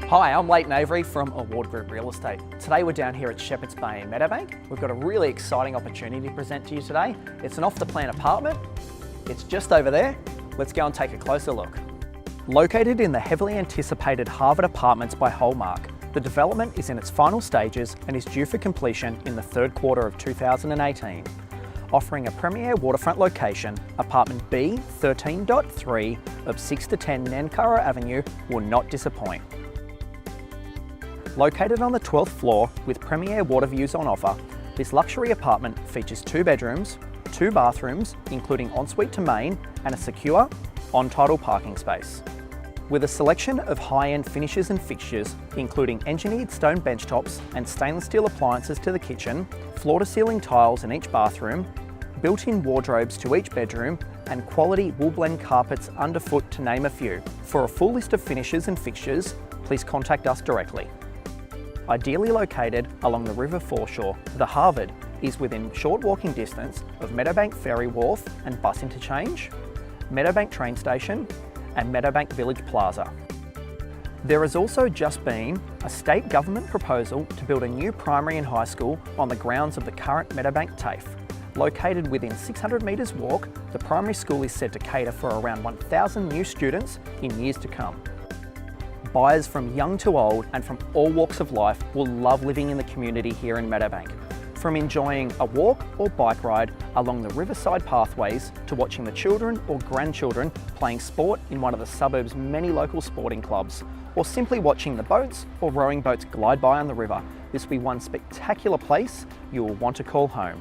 Hi, I'm Leighton Avery from Award Group Real Estate. Today we're down here at Shepherds Bay in Meadowbank. We've got a really exciting opportunity to present to you today. It's an off-the-plan apartment. It's just over there. Let's go and take a closer look. Located in the heavily anticipated Harvard Apartments by Holdmark, the development is in its final stages and is due for completion in the third quarter of 2018. Offering a premier waterfront location, apartment B13.3 of 6 to 10 Nancarrow Avenue will not disappoint. Located on the 12th floor with premier water views on offer, this luxury apartment features 2 bedrooms, 2 bathrooms, including ensuite to main, and a secure, on-title parking space. With a selection of high-end finishes and fixtures, including engineered stone benchtops and stainless steel appliances to the kitchen, floor-to-ceiling tiles in each bathroom, built-in wardrobes to each bedroom, and quality wool blend carpets underfoot, to name a few. For a full list of finishes and fixtures, please contact us directly. Ideally located along the river foreshore, the Harvard is within short walking distance of Meadowbank Ferry Wharf and bus interchange, Meadowbank train station, and Meadowbank Village Plaza. There has also just been a state government proposal to build a new primary and high school on the grounds of the current Meadowbank TAFE. Located within 600 metres walk, the primary school is set to cater for around 1,000 new students in years to come. Buyers from young to old and from all walks of life will love living in the community here in Meadowbank. From enjoying a walk or bike ride along the riverside pathways to watching the children or grandchildren playing sport in one of the suburb's many local sporting clubs, or simply watching the boats or rowing boats glide by on the river, this will be one spectacular place you will want to call home.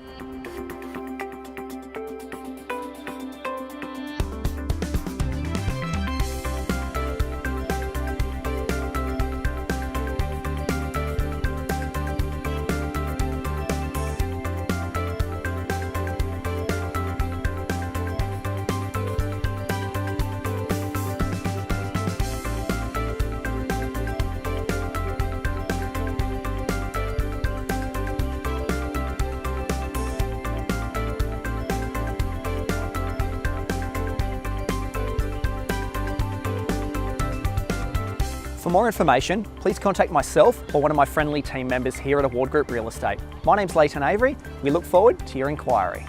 For more information, please contact myself or one of my friendly team members here at Award Group Real Estate. My name's Leighton Avery. We look forward to your inquiry.